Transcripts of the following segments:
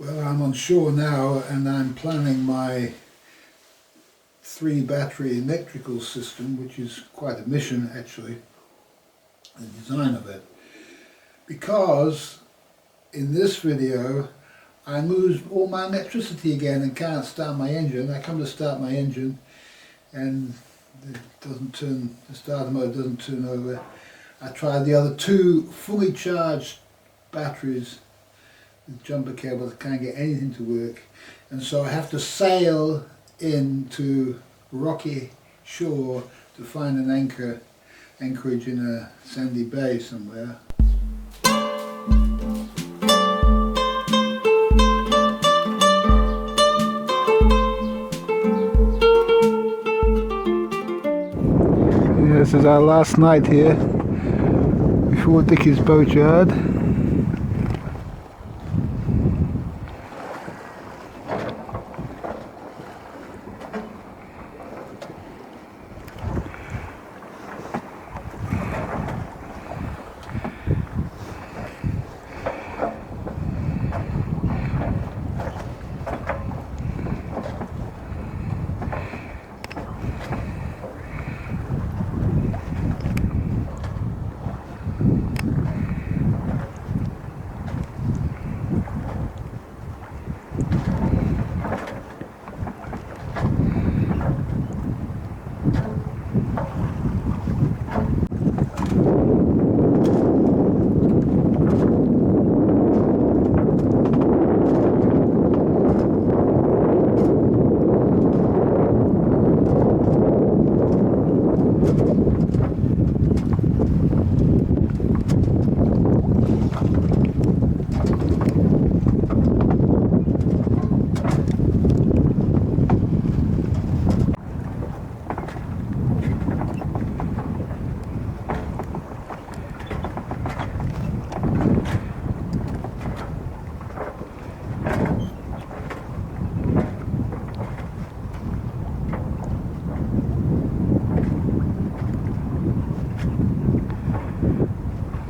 Well, I'm on shore now and I'm planning my 3-battery electrical system, which is quite a mission actually, the design of it. Because in this video I lose all my electricity again and can't start my engine. I come to start my engine and it doesn't turn, the starter mode doesn't turn over. I tried the other 2 fully charged batteries with jumper cables, I can't get anything to work, and so I have to sail into rocky shore to find an anchorage in a sandy bay somewhere. This is our last night here before Dickies Boatyard.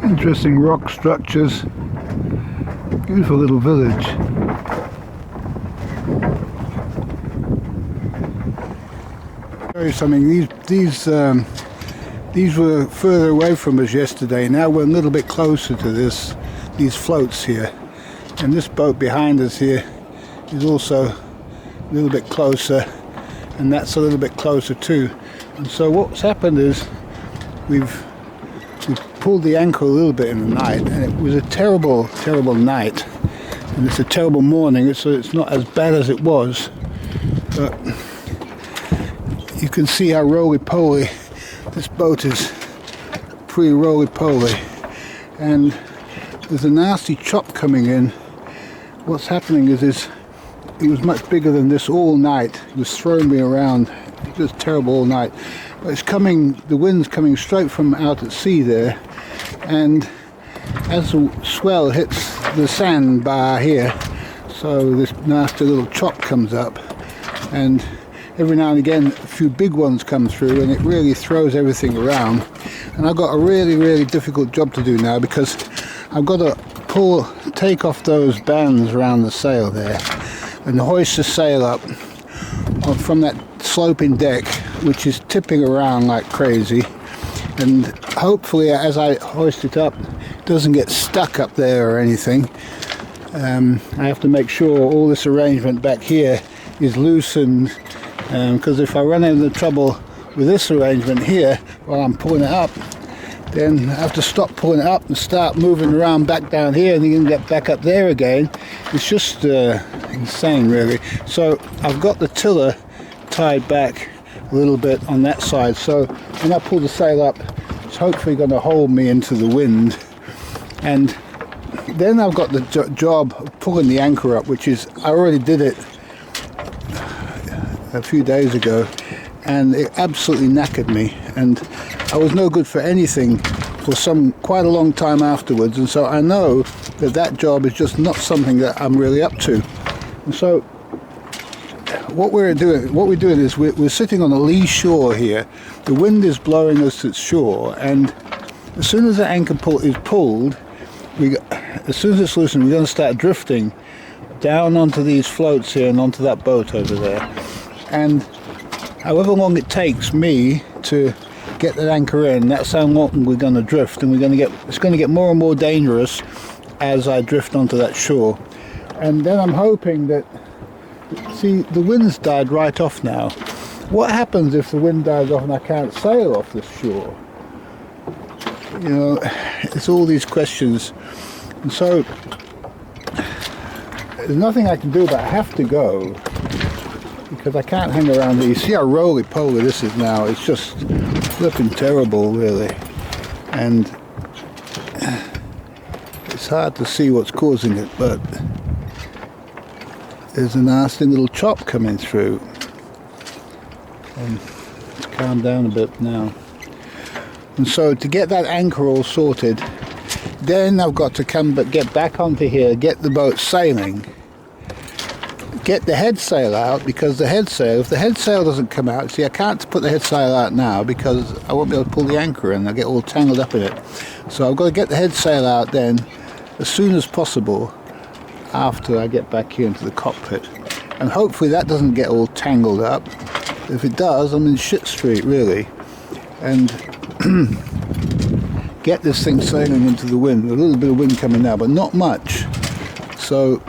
Interesting rock structures, beautiful little village. I'll show you something. These were further away from us yesterday. Now we're a little bit closer to these floats here, and this boat behind us here is also a little bit closer, and that's a little bit closer too. And so what's happened is we've pulled the anchor a little bit in the night, and it was a terrible night, and it's a terrible morning, so it's not as bad as it was, but you can see how roly-poly this boat is, pretty roly-poly, and there's a nasty chop coming in. What's happening is it was much bigger than this all night. It was throwing me around. It was terrible all night. But it's coming, the wind's coming straight from out at sea there, and as the swell hits the sandbar here, so this nasty little chop comes up, and every now and again a few big ones come through, and it really throws everything around. And I've got a really difficult job to do now, because I've got to take off those bands around the sail there and hoist the sail up from that sloping deck, which is tipping around like crazy, and hopefully as I hoist it up it doesn't get stuck up there or anything. I have to make sure all this arrangement back here is loosened, because if I run into trouble with this arrangement here while I'm pulling it up, then I have to stop pulling it up and start moving around back down here, and you can get back up there again. It's just insane really. So I've got the tiller tied back a little bit on that side, so when I pull the sail up it's hopefully going to hold me into the wind. And then I've got the job of pulling the anchor up, which is, I already did it a few days ago, and it absolutely knackered me, and I was no good for anything for quite a long time afterwards. And so I know that job is just not something that I'm really up to. And so what we're doing is we're sitting on a lee shore here. The wind is blowing us to shore, and as soon as the anchor is pulled, as soon as it's loosened, we're going to start drifting down onto these floats here and onto that boat over there. And however long it takes me to get that anchor in, that's how long we're going to drift, and it's going to get more and more dangerous as I drift onto that shore. And then I'm hoping that, see, the wind's died right off now. What happens if the wind dies off and I can't sail off this shore? You know, it's all these questions. And so there's nothing I can do, but I have to go, because I can't hang around here. You see how roly-poly this is now. It's just flipping terrible, really. And it's hard to see what's causing it, but there's a nasty little chop coming through. And it's calmed down a bit now. And so to get that anchor all sorted, then I've got to get back onto here, get the boat sailing, get the head sail out, because if the head sail doesn't come out, see, I can't put the head sail out now because I won't be able to pull the anchor in. I'll get all tangled up in it. So I've got to get the head sail out then as soon as possible after I get back here into the cockpit. And hopefully that doesn't get all tangled up. If it does, I'm in shit street, really. And get this thing sailing into the wind. A little bit of wind coming now, but not much. So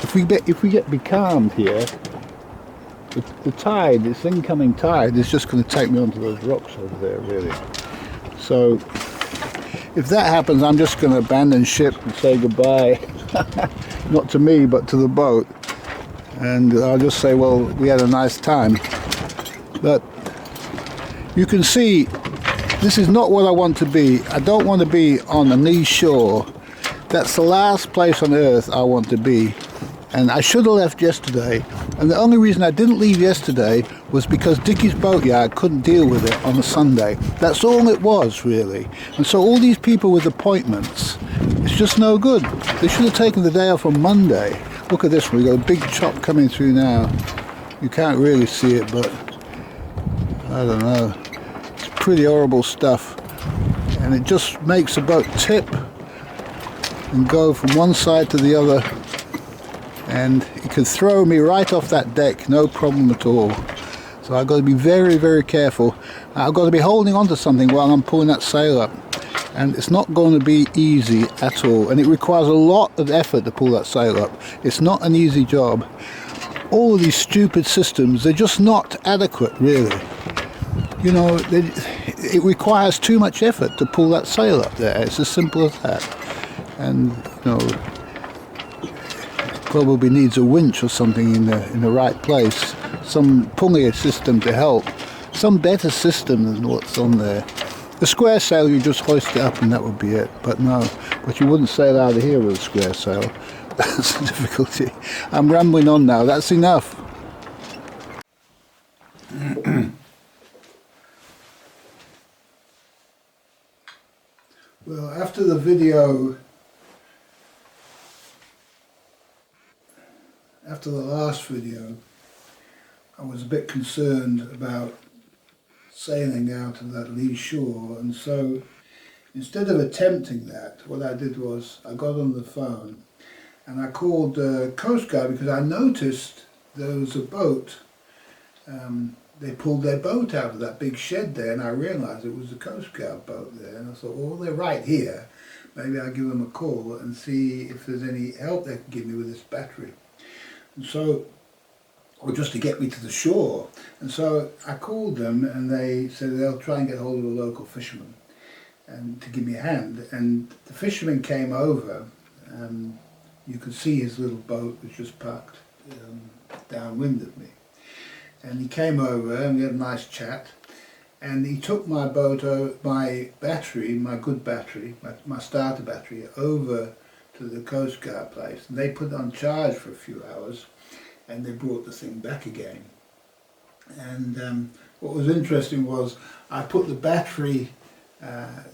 if we get becalmed here, the tide, this incoming tide, is just going to take me onto those rocks over there, really. So if that happens, I'm just going to abandon ship and say goodbye. Not to me, but to the boat. And I'll just say, well, we had a nice time. But you can see, this is not what I want to be. I don't want to be on a lee shore. That's the last place on earth I want to be. And I should have left yesterday. And the only reason I didn't leave yesterday was because Dickies Boatyard couldn't deal with it on a Sunday. That's all it was, really. And so all these people with appointments, it's just no good. They should have taken the day off on Monday. Look at this one. We've got a big chop coming through now. You can't really see it, but I don't know. It's pretty horrible stuff. And it just makes the boat tip and go from one side to the other. And it could throw me right off that deck, no problem at all. So I've got to be very, very careful. I've got to be holding on to something while I'm pulling that sail up. And it's not going to be easy at all. And it requires a lot of effort to pull that sail up. It's not an easy job. All of these stupid systems, they're just not adequate, really. You know, it requires too much effort to pull that sail up there. It's as simple as that. And, you know, probably needs a winch or something in the right place, some pulley system to help, some better system than what's on there. The square sail, you just hoist it up and that would be it, but no, but you wouldn't sail out of here with a square sail. That's the difficulty. I'm rambling on now, that's enough. Well, after the video, after the last video, I was a bit concerned about sailing out of that lee shore, and so instead of attempting that, what I did was I got on the phone and I called the coastguard, because I noticed there was a boat. They pulled their boat out of that big shed there, and I realised it was the coastguard boat there, and I thought, well, they're right here. Maybe I'll give them a call and see if there's any help they can give me with this battery. And so, or just to get me to the shore. And so I called them, and they said they'll try and get hold of a local fisherman and to give me a hand. And the fisherman came over. You could see his little boat was just parked downwind of me. And he came over and we had a nice chat. And he took my boat, my battery, my good battery, my starter battery, over to the coastguard place. And they put it on charge for a few hours, and they brought the thing back again. And what was interesting was I put the battery,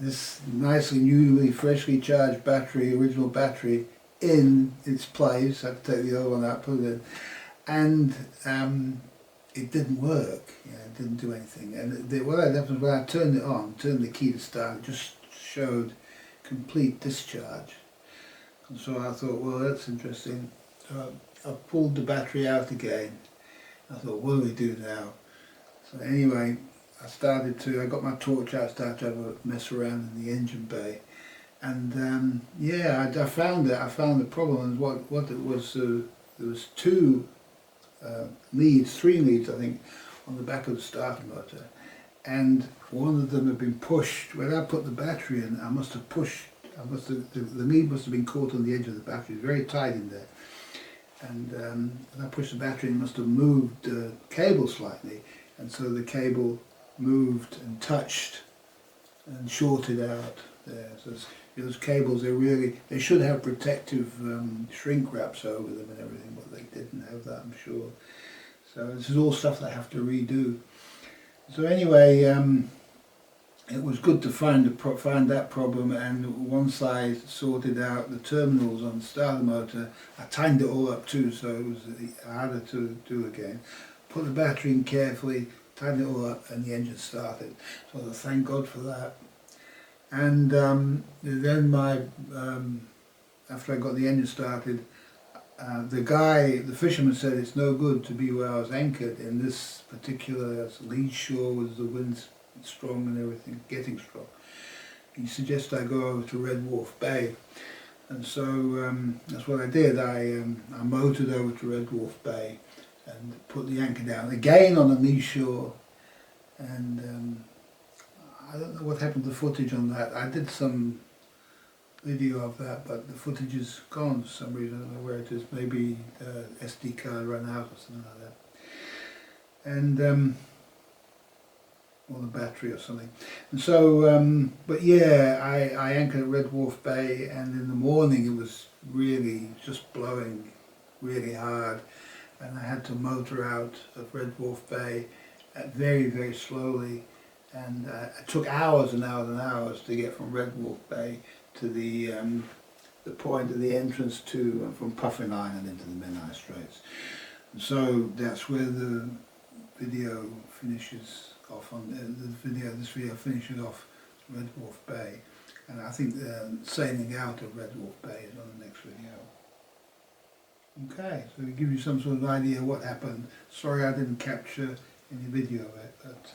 this nicely newly freshly charged battery, original battery, in its place. I had to take the other one out, put it in, and it didn't work. It didn't do anything. And what had happened was when I turned it on, turned the key to start, it just showed complete discharge. And so I thought, well, that's interesting. I pulled the battery out again. I thought, what do we do now? So anyway, I got my torch out, started to have a mess around in the engine bay. And yeah, I found it. I found the problem. What it was, there was two three leads, I think, on the back of the starter motor. And one of them had been pushed. When I put the battery in, the lead must have been caught on the edge of the battery, very tight in there. And when I pushed the battery, it must have moved the cable slightly, and so the cable moved and touched and shorted out there. So those cables, they should have protective shrink wraps over them and everything, but they didn't have that, I'm sure. So this is all stuff that I have to redo. So anyway, it was good to find that problem, and once I sorted out the terminals on the starter motor, I tightened it all up too, so it was harder to do again. Put the battery in carefully, tightened it all up, and the engine started. So thank God for that. And then after I got the engine started, the fisherman said it's no good to be where I was anchored in this particular lead shore with the winds strong and everything, getting strong. He suggested I go over to Red Wharfe Bay, and so that's what I did. I motored over to Red Wharfe Bay and put the anchor down again on a lee shore, and I don't know what happened to the footage on that. I did some video of that, but the footage is gone for some reason. I don't know where it is. Maybe SD card ran out or something like that. And or the battery or something. And so, but yeah, I anchored at Red Wharfe Bay, and in the morning it was really just blowing really hard, and I had to motor out of Red Wharfe Bay very, very slowly, and it took hours and hours and hours to get from Red Wharfe Bay to the point of the entrance to from Port Penrhyn Island into the Menai Straits. And so that's where the video finishes off on this video finishes off Red Wharfe Bay, and I think the sailing out of Red Wharfe Bay is on the next video. Okay, so to give you some sort of idea what happened. Sorry I didn't capture any video of it, but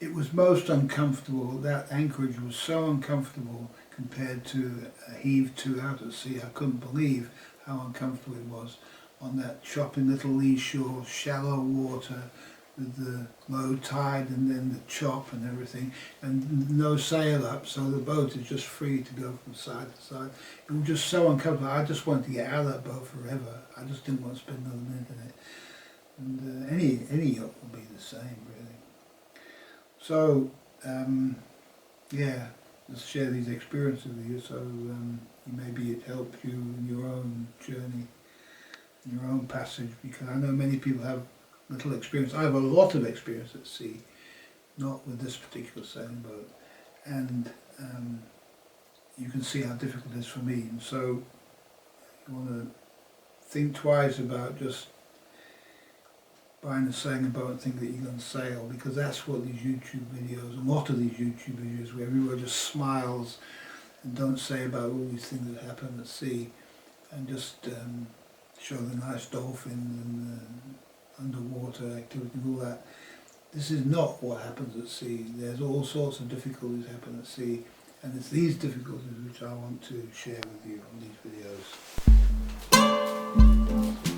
it was most uncomfortable. That anchorage was so uncomfortable compared to a heave-to out at sea. I couldn't believe how uncomfortable it was on that chopping little lee shore, shallow water, with the low tide and then the chop and everything, and no sail up, so the boat is just free to go from side to side. It was just so uncomfortable. I just wanted to get out of that boat forever. I just didn't want to spend another minute in it. And any yacht will be the same, really. So yeah, just share these experiences with you, so maybe it helps you in your own journey, in your own passage, because I know many people have little experience. I have a lot of experience at sea, not with this particular sailing boat, and you can see how difficult it is for me. And so you want to think twice about just buying a sailing boat and think that you're going to sail, because that's what these YouTube videos, a lot of these YouTube videos where everyone just smiles and don't say about all these things that happen at sea, and just show the nice dolphins and underwater activity and all that. This is not what happens at sea. There's all sorts of difficulties happen at sea, and it's these difficulties which I want to share with you on these videos.